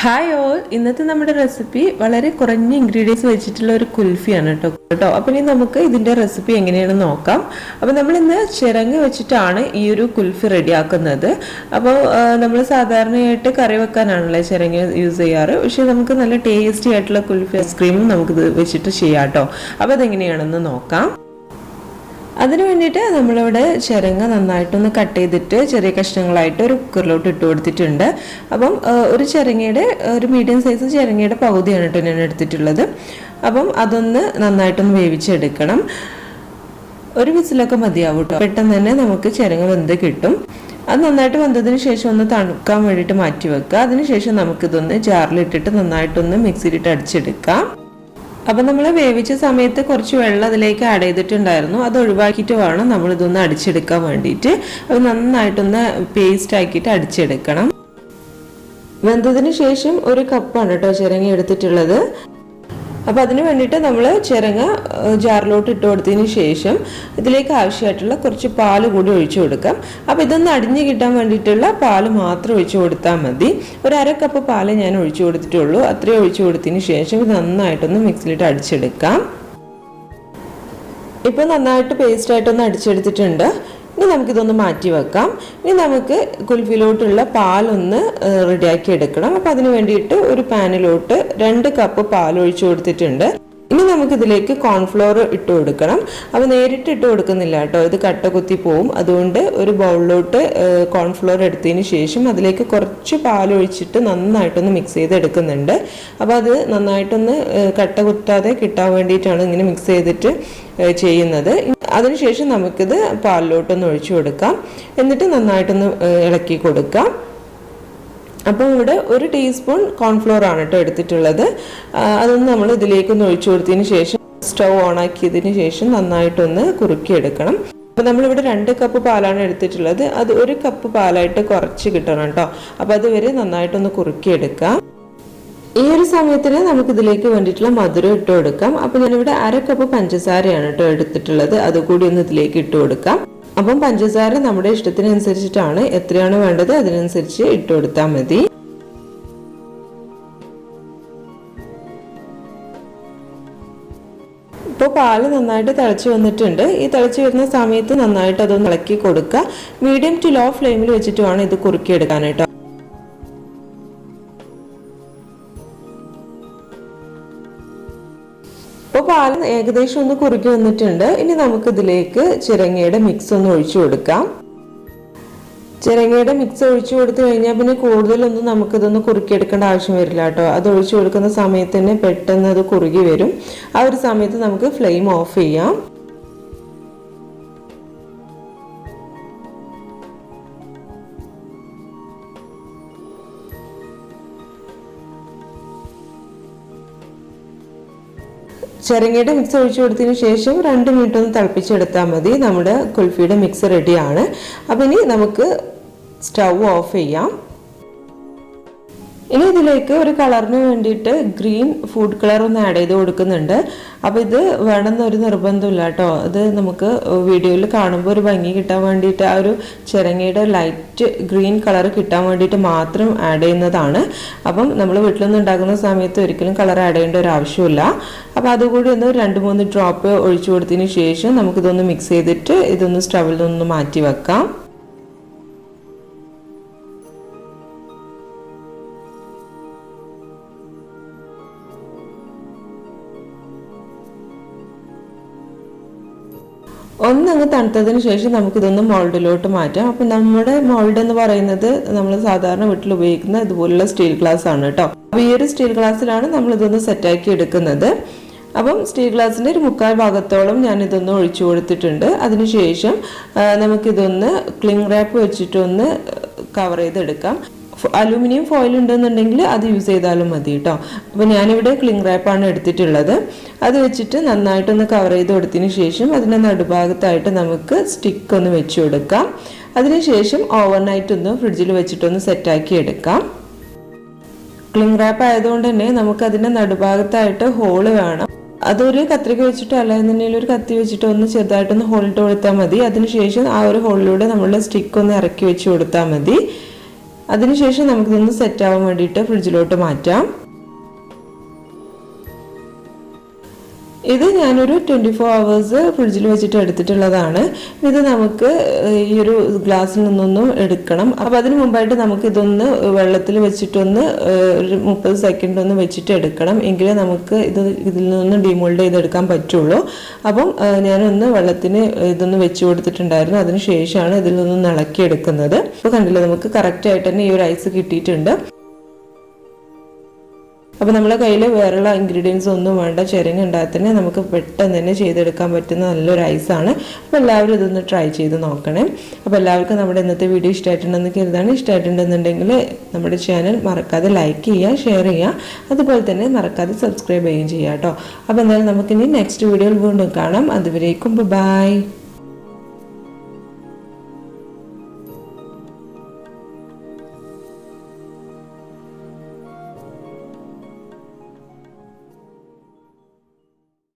Hi all, ഇന്നത്തെ നമ്മുടെ recipe വളരെ കുറഞ്ഞ ഇൻഗ്രീഡിയൻസ് വെച്ചിട്ടുള്ള ഒരു കുൽഫിയാണ് കേട്ടോ. അപ്പം ഇനി നമുക്ക് ഇതിൻ്റെ റെസിപ്പി എങ്ങനെയാണെന്ന് നോക്കാം. അപ്പോൾ നമ്മളിന്ന് ചിരങ്ങ് വെച്ചിട്ടാണ് ഈ ഒരു കുൽഫി റെഡിയാക്കുന്നത്. അപ്പോൾ നമ്മൾ സാധാരണയായിട്ട് കറി വെക്കാനാണല്ലേ ചിരങ്ങ് യൂസ് ചെയ്യാറ്. പക്ഷേ നമുക്ക് നല്ല ടേസ്റ്റി ആയിട്ടുള്ള കുൽഫി ഐസ്ക്രീമും നമുക്കിത് വെച്ചിട്ട് ചെയ്യാം കേട്ടോ. അപ്പോൾ അതെങ്ങനെയാണെന്ന് നോക്കാം. അതിന് വേണ്ടിയിട്ട് നമ്മളിവിടെ ചിരങ്ങ നന്നായിട്ടൊന്ന് കട്ട് ചെയ്തിട്ട് ചെറിയ കഷ്ണങ്ങളായിട്ട് ഒരു കുക്കറിലോട്ട് ഇട്ട് കൊടുത്തിട്ടുണ്ട്. അപ്പം ഒരു ചിരങ്ങയുടെ ഒരു മീഡിയം സൈസ് ചിരങ്ങയുടെ പകുതിയാണ് കേട്ടോ ഞാൻ എടുത്തിട്ടുള്ളത്. അപ്പം അതൊന്ന് നന്നായിട്ടൊന്ന് വേവിച്ചെടുക്കണം. ഒരു വിസിലൊക്കെ മതിയാവും കേട്ടോ. പെട്ടെന്ന് തന്നെ നമുക്ക് ചിരങ്ങ വെന്ത് കിട്ടും. അത് നന്നായിട്ട് വെന്തതിന് ശേഷം ഒന്ന് തണുക്കാൻ വേണ്ടിയിട്ട് മാറ്റി വെക്കുക. അതിനുശേഷം നമുക്കിതൊന്ന് ജാറിലിട്ടിട്ട് നന്നായിട്ടൊന്ന് മിക്സിയിലിട്ട് അടിച്ചെടുക്കാം. അപ്പം നമ്മൾ വേവിച്ച സമയത്ത് കുറച്ച് വെള്ളം അതിലേക്ക് ആഡ് ചെയ്തിട്ടുണ്ടായിരുന്നു. അത് ഒഴിവാക്കിയിട്ട് വേണം നമ്മളിതൊന്ന് അടിച്ചെടുക്കാൻ വേണ്ടിയിട്ട്. അത് നന്നായിട്ടൊന്ന് പേസ്റ്റ് ആക്കിയിട്ട് അടിച്ചെടുക്കണം. വെന്തതിന് ശേഷം ഒരു കപ്പാണ് കേട്ടോ ചിരങ്ങ എടുത്തിട്ടുള്ളത്. അപ്പോൾ അതിന് വേണ്ടിയിട്ട് നമ്മൾ ചിരങ്ങ ജാറിലോട്ട് ഇട്ട് കൊടുത്തതിന് ശേഷം ഇതിലേക്ക് ആവശ്യമായിട്ടുള്ള കുറച്ച് പാല് കൂടി ഒഴിച്ചു കൊടുക്കാം. അപ്പോൾ ഇതൊന്ന് അടിഞ്ഞു കിട്ടാൻ വേണ്ടിയിട്ടുള്ള പാല് മാത്രം ഒഴിച്ചു കൊടുത്താൽ മതി. ഒരു അര കപ്പ് പാല് ഞാൻ ഒഴിച്ചു കൊടുത്തിട്ടുള്ളൂ. അത്രയും ഒഴിച്ചു കൊടുത്തതിന് ശേഷം ഇത് നന്നായിട്ടൊന്ന് മിക്സിയിലിട്ട് അടിച്ചെടുക്കാം. ഇപ്പോൾ നന്നായിട്ട് പേസ്റ്റായിട്ടൊന്ന് അടിച്ചെടുത്തിട്ടുണ്ട്. ഇനി നമുക്കിതൊന്ന് മാറ്റി വെക്കാം. ഇനി നമുക്ക് കുൽഫിയിലോട്ടുള്ള പാലൊന്ന് റെഡിയാക്കി എടുക്കണം. അപ്പം അതിന് വേണ്ടിയിട്ട് ഒരു പാനിലോട്ട് 2 കപ്പ് പാൽ ഒഴിച്ചു കൊടുത്തിട്ടുണ്ട്. ഇനി നമുക്കിതിലേക്ക് കോൺഫ്ലോർ ഇട്ട് കൊടുക്കണം. അപ്പോൾ നേരിട്ട് ഇട്ട് കൊടുക്കുന്നില്ല കേട്ടോ, ഇത് കട്ട കുത്തി പോവും. അതുകൊണ്ട് ഒരു ബൗളിലോട്ട് കോൺഫ്ലോർ എടുത്തതിന് ശേഷം അതിലേക്ക് കുറച്ച് പാൽ ഒഴിച്ചിട്ട് നന്നായിട്ടൊന്ന് മിക്സ് ചെയ്തെടുക്കുന്നുണ്ട്. അപ്പോൾ അത് നന്നായിട്ടൊന്ന് കട്ട കുത്താതെ കിട്ടാൻ വേണ്ടിയിട്ടാണ് ഇങ്ങനെ മിക്സ് ചെയ്തിട്ട് ചെയ്യുന്നത്. അതിനുശേഷം നമുക്കിത് പാലിലോട്ടൊന്ന് ഒഴിച്ചു കൊടുക്കാം. എന്നിട്ട് നന്നായിട്ടൊന്ന് ഇളക്കി കൊടുക്കാം. അപ്പോൾ ഇവിടെ 1 ടീസ്പൂൺ കോൺഫ്ലോർ ആണ് കേട്ടോ എടുത്തിട്ടുള്ളത്. അതൊന്ന് നമ്മൾ ഇതിലേക്കൊന്ന് ഒഴിച്ചു കൊടുത്തതിന് ശേഷം സ്റ്റൗ ഓൺ ആക്കിയതിന് ശേഷം നന്നായിട്ടൊന്ന് കുറുക്കിയെടുക്കണം. അപ്പോൾ നമ്മളിവിടെ 2 കപ്പ് പാലാണ് എടുത്തിട്ടുള്ളത്. അത് 1 കപ്പ് പാലായിട്ട് കുറച്ച് കിട്ടണം കേട്ടോ. അപ്പോൾ അതുവരെ നന്നായിട്ടൊന്ന് കുറുക്കിയെടുക്കാം. ഈ ഒരു സമയത്തിന് നമുക്കിതിലേക്ക് വേണ്ടിയിട്ടുള്ള മധുരം ഇട്ട് കൊടുക്കാം. അപ്പോൾ ഞാനിവിടെ 1/2 കപ്പ് പഞ്ചസാരയാണ് കേട്ടോ എടുത്തിട്ടുള്ളത്. അതുകൂടി ഒന്ന് ഇതിലേക്ക് ഇട്ട് കൊടുക്കാം. അപ്പം പഞ്ചസാര നമ്മുടെ ഇഷ്ടത്തിനനുസരിച്ചിട്ടാണ്, എത്രയാണ് വേണ്ടത് അതിനനുസരിച്ച് ഇട്ട് കൊടുത്താൽ മതി. ഇപ്പോൾ പാല് നന്നായിട്ട് തിളച്ച് വന്നിട്ടുണ്ട്. ഈ തിളച്ച് വരുന്ന സമയത്ത് നന്നായിട്ട് അതൊന്ന് ഇളക്കി കൊടുക്കുക. മീഡിയം ടു ലോ ഫ്ലെയിമിൽ വെച്ചിട്ട് വേണം ഇത് കുറുക്കിയെടുക്കാൻ കേട്ടോ. ഇപ്പോൾ പാൽ ഏകദേശം ഒന്ന് കുറുക്കി വന്നിട്ടുണ്ട്. ഇനി നമുക്കിതിലേക്ക് ചിരങ്ങയുടെ മിക്സ് ഒന്ന് ഒഴിച്ചു കൊടുക്കാം. ചിരങ്ങയുടെ മിക്സ് ഒഴിച്ചു കൊടുത്തു കഴിഞ്ഞാൽ പിന്നെ കൂടുതലൊന്നും നമുക്കിതൊന്ന് കുറുക്കിയെടുക്കേണ്ട ആവശ്യം വരില്ല കേട്ടോ. അത് ഒഴിച്ചു കൊടുക്കുന്ന സമയത്ത് തന്നെ പെട്ടെന്ന് അത് കുറുകി വരും. ആ ഒരു സമയത്ത് നമുക്ക് ഫ്ലെയിം ഓഫ് ചെയ്യാം. ചിരങ്ങയുടെ മിക്സ് ഒഴിച്ചു കൊടുത്തതിന് ശേഷം 2 മിനിറ്റ് ഒന്ന് തിളപ്പിച്ചെടുത്താൽ മതി. നമ്മുടെ കുൽഫിയുടെ മിക്സ് റെഡിയാണ്. അപ്പം ഇനി നമുക്ക് സ്റ്റൗ ഓഫ് ചെയ്യാം. ഇനി ഇതിലേക്ക് ഒരു കളറിന് വേണ്ടിയിട്ട് ഗ്രീൻ ഫുഡ് കളർ ഒന്ന് ആഡ് ചെയ്ത് കൊടുക്കുന്നുണ്ട്. അപ്പോൾ ഇത് വേണമെന്നൊരു നിർബന്ധമില്ല കേട്ടോ. അത് നമുക്ക് വീഡിയോയിൽ കാണുമ്പോൾ ഒരു ഭംഗി കിട്ടാൻ വേണ്ടിയിട്ട് ആ ഒരു ചിരങ്ങയുടെ ലൈറ്റ് ഗ്രീൻ കളർ കിട്ടാൻ വേണ്ടിയിട്ട് മാത്രം ആഡ് ചെയ്യുന്നതാണ്. അപ്പം നമ്മൾ വീട്ടിലൊന്നും ഉണ്ടാക്കുന്ന സമയത്ത് ഒരിക്കലും കളർ ആഡ് ചെയ്യേണ്ട ഒരു ആവശ്യമില്ല. അപ്പോൾ അതുകൂടി ഒന്ന് 2-3 ഡ്രോപ്പ് ഒഴിച്ചു കൊടുത്തതിന് ശേഷം നമുക്കിതൊന്ന് മിക്സ് ചെയ്തിട്ട് ഇതൊന്ന് സ്റ്റവിൽ നിന്ന് മാറ്റി വെക്കാം. ഒന്നങ്ങ് തണുത്തതിന് ശേഷം നമുക്കിതൊന്ന് മോൾഡിലോട്ട് മാറ്റാം. അപ്പം നമ്മുടെ മോൾഡ് എന്ന് പറയുന്നത് നമ്മൾ സാധാരണ വീട്ടിൽ ഉപയോഗിക്കുന്ന ഇതുപോലുള്ള സ്റ്റീൽ ഗ്ലാസ് ആണ് കേട്ടോ. അപ്പോൾ ഈ ഒരു സ്റ്റീൽ ഗ്ലാസ്സിലാണ് നമ്മളിതൊന്ന് സെറ്റാക്കി എടുക്കുന്നത്. അപ്പം സ്റ്റീൽ ഗ്ലാസിൻ്റെ ഒരു 1/4 ഭാഗത്തോളം ഞാനിതൊന്ന് ഒഴിച്ചു കൊടുത്തിട്ടുണ്ട്. അതിനുശേഷം നമുക്കിതൊന്ന് ക്ലിംഗ് റാപ്പ് വെച്ചിട്ടൊന്ന് കവർ ചെയ്തെടുക്കാം. അലൂമിനിയം ഫോയിൽ ഉണ്ടെന്നുണ്ടെങ്കിൽ അത് യൂസ് ചെയ്താലും മതി കേട്ടോ. അപ്പോൾ ഞാനിവിടെ ക്ലിംഗ് റാപ്പാണ് എടുത്തിട്ടുള്ളത്. അത് വെച്ചിട്ട് നന്നായിട്ടൊന്ന് കവർ ചെയ്ത് കൊടുത്തതിന് ശേഷം അതിൻ്റെ നടുഭാഗത്തായിട്ട് നമുക്ക് സ്റ്റിക്ക് ഒന്ന് വെച്ച് കൊടുക്കാം. അതിനുശേഷം ഓവർനൈറ്റ് ഒന്ന് ഫ്രിഡ്ജിൽ വെച്ചിട്ടൊന്ന് സെറ്റാക്കി എടുക്കാം. ക്ലിംഗ് റാപ്പ് ആയതുകൊണ്ട് തന്നെ നമുക്ക് അതിൻ്റെ നടുഭാഗത്തായിട്ട് ഹോള് വേണം. അതൊരു കത്രിക വെച്ചിട്ടോ അല്ല എന്നുണ്ടെങ്കിൽ ഒരു കത്തി വെച്ചിട്ടോ ഒന്ന് ചെറുതായിട്ടൊന്ന് ഹോളിട്ട് കൊടുത്താൽ മതി. അതിനുശേഷം ആ ഒരു ഹോളിലൂടെ നമ്മൾ സ്റ്റിക്ക് ഒന്ന് ഇറക്കി വെച്ച് കൊടുത്താൽ മതി. അതിനുശേഷം നമുക്കിതൊന്ന് സെറ്റ് ആവാൻ വേണ്ടിയിട്ട് ഫ്രിഡ്ജിലോട്ട് മാറ്റാം. ഇത് ഞാനൊരു 24 hours ഫ്രിഡ്ജിൽ വെച്ചിട്ട് എടുത്തിട്ടുള്ളതാണ്. ഇത് നമുക്ക് ഈ ഒരു ഗ്ലാസ്സിൽ നിന്നൊന്നും എടുക്കണം. അപ്പോൾ അതിന് മുമ്പായിട്ട് നമുക്ക് ഇതൊന്ന് വെള്ളത്തിൽ വെച്ചിട്ടൊന്ന് ഒരു 30 സെക്കൻഡ് ഒന്ന് വെച്ചിട്ട് എടുക്കണം. എങ്കിലേ നമുക്ക് ഇതിൽ നിന്ന് ഡിമോൾഡ് ചെയ്തെടുക്കാൻ പറ്റുള്ളൂ. അപ്പം ഞാനൊന്ന് വെള്ളത്തിന് ഇതൊന്ന് വെച്ച് കൊടുത്തിട്ടുണ്ടായിരുന്നു. അതിന് ശേഷമാണ് ഇതിൽ നിന്നൊന്ന് ഇളക്കിയെടുക്കുന്നത്. അപ്പോൾ കണ്ടില്ലേ, നമുക്ക് കറക്റ്റായിട്ട് തന്നെ ഈ ഒരു ഐസ് കിട്ടിയിട്ടുണ്ട്. അപ്പോൾ നമ്മളെ കയ്യിൽ വേറെയുള്ള ഇൻഗ്രീഡിയൻസ് ഒന്നും വേണ്ട, ചിരങ്ങ ഉണ്ടാകാൻ തന്നെ നമുക്ക് പെട്ടെന്ന് തന്നെ ചെയ്തെടുക്കാൻ പറ്റുന്ന നല്ലൊരു ഐസാണ്. അപ്പോൾ എല്ലാവരും ഇതൊന്ന് ട്രൈ ചെയ്ത് നോക്കണേ. അപ്പോൾ എല്ലാവർക്കും നമ്മുടെ ഇന്നത്തെ വീഡിയോ ഇഷ്ടമായിട്ടുണ്ടെന്ന് കരുതാണ്. ഇഷ്ടമായിട്ടുണ്ടെന്നുണ്ടെങ്കിൽ നമ്മുടെ ചാനൽ മറക്കാതെ ലൈക്ക് ചെയ്യുക, ഷെയർ ചെയ്യുക, അതുപോലെ തന്നെ മറക്കാതെ സബ്സ്ക്രൈബ് ചെയ്യുകയും ചെയ്യുക കേട്ടോ. അപ്പോൾ എന്തായാലും നമുക്കിനി നെക്സ്റ്റ് വീഡിയോയിൽ വീണ്ടും കാണാം. അതുവരേക്കും ബൈ.